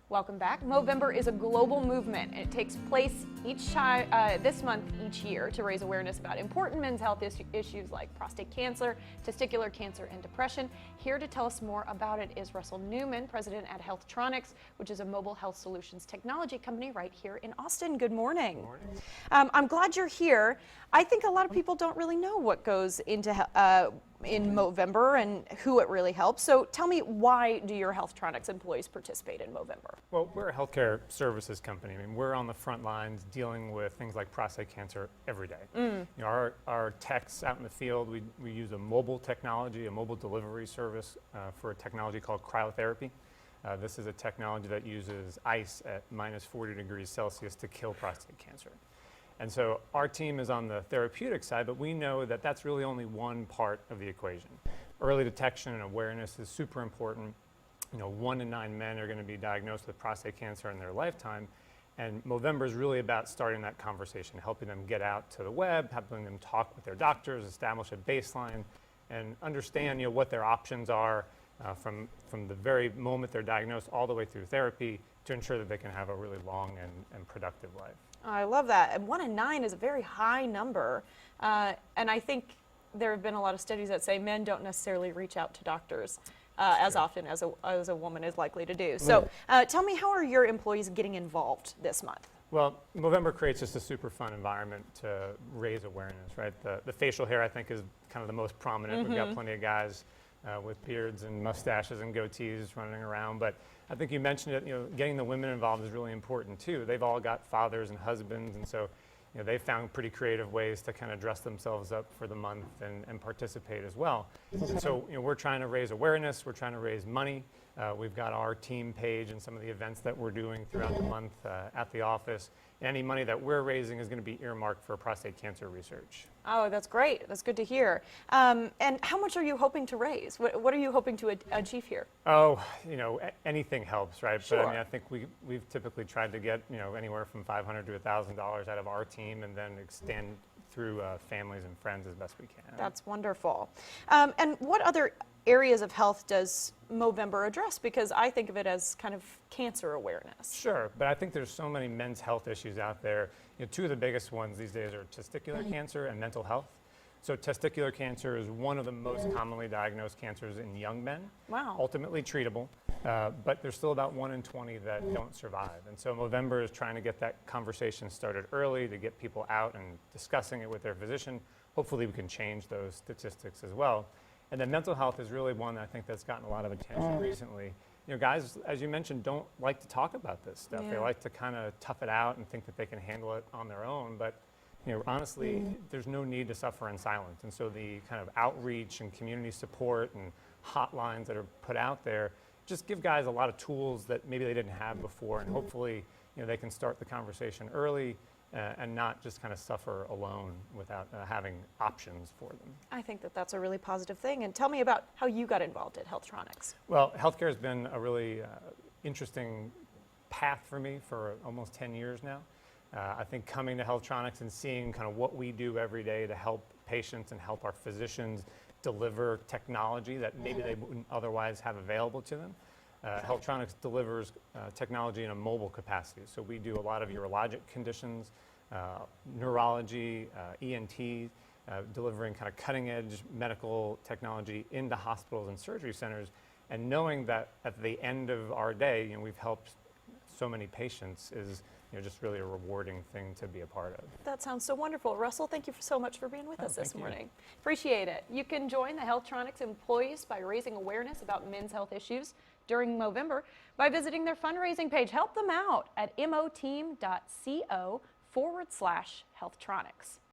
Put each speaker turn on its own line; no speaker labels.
Welcome back. Movember is a global movement, and it takes place this month each year to raise awareness about important men's health issues like prostate cancer, testicular cancer, and depression. Here to tell us more about it is Russell Newman, president at HealthTronics, which is a mobile health solutions technology company right here in Austin. Good morning.
Good morning.
I'm glad you're here. I think a lot of people don't really know what goes into in Movember and who it really helps. So tell me, why do your HealthTronics employees participate in Movember?
Well, we're a healthcare services company. I mean, we're on the front lines dealing with things like prostate cancer every day. You know, our techs out in the field, we use a mobile technology, a mobile delivery service for a technology called cryotherapy. This is a technology that uses ice at minus 40 degrees Celsius to kill prostate cancer. And so our team is on the therapeutic side, but we know that that's really only one part of the equation. Early detection and awareness is super important. You know, 1 in 9 men are going to be diagnosed with prostate cancer in their lifetime. And Movember is really about starting that conversation, helping them get out to the web, helping them talk with their doctors, establish a baseline, and understand, you know, what their options are from the very moment they're diagnosed all the way through therapy to ensure that they can have a really long and productive life.
I love that. And 1 in 9 is a very high number. And I think there have been a lot of studies that say men don't necessarily reach out to doctors as often as a woman is likely to do. So tell me, how are your employees getting involved this month?
Well, Movember creates just a super fun environment to raise awareness, right? The facial hair, I think, is kind of the most prominent. We've got plenty of guys with beards and mustaches and goatees running around. But I think you mentioned it, you know, getting the women involved is really important too. They've all got fathers and husbands, and so, you know, they found pretty creative ways to kind of dress themselves up for the month and participate as well. And so, you know, we're trying to raise awareness, we're trying to raise money. We've got our team page and some of the events that we're doing throughout the month at the office. Any money that we're raising is going to be earmarked for prostate cancer research.
Oh, that's great. That's good to hear. And how much are you hoping to raise? What are you hoping to achieve here?
Oh, you know, anything helps, right?
Sure.
But I mean, I think we've typically tried to get, you know, anywhere from $500 to $1,000 out of our team, and then extend through families and friends as best we can.
That's wonderful. And what other areas of health does Movember address? Because I think of it as kind of cancer awareness.
Sure, but I think there's so many men's health issues out there. You know, two of the biggest ones these days are testicular cancer and mental health. So testicular cancer is one of the most commonly diagnosed cancers in young men.
Wow.
Ultimately treatable, but there's still about 1 in 20 that don't survive. And so Movember is trying to get that conversation started early, to get people out and discussing it with their physician. Hopefully we can change those statistics as well. And then mental health is really one that I think that's gotten a lot of attention recently. You know, guys, as you mentioned, don't like to talk about this stuff.
Yeah.
They like to kind of tough it out and think that they can handle it on their own. But, you know, honestly, there's no need to suffer in silence. And so the kind of outreach and community support and hotlines that are put out there just give guys a lot of tools that maybe they didn't have before. And hopefully, you know, they can start the conversation early and not just kind of suffer alone without having options for them.
I think that that's a really positive thing. And tell me about how you got involved at HealthTronics.
Well, healthcare has been a really interesting path for me for almost 10 years now. I think coming to HealthTronics and seeing kind of what we do every day to help patients and help our physicians deliver technology that maybe they wouldn't otherwise have available to them. HealthTronics delivers technology in a mobile capacity. So we do a lot of urologic conditions, neurology, ENT, delivering kind of cutting edge medical technology into hospitals and surgery centers. And knowing that at the end of our day, you know, we've helped so many patients is, you know, just really a rewarding thing to be a part of.
That sounds so wonderful. Russell, thank you so much for being with us this morning. Appreciate it. You can join the HealthTronics employees by raising awareness about men's health issues during Movember by visiting their fundraising page. Help them out at moteam.co/HealthTronics.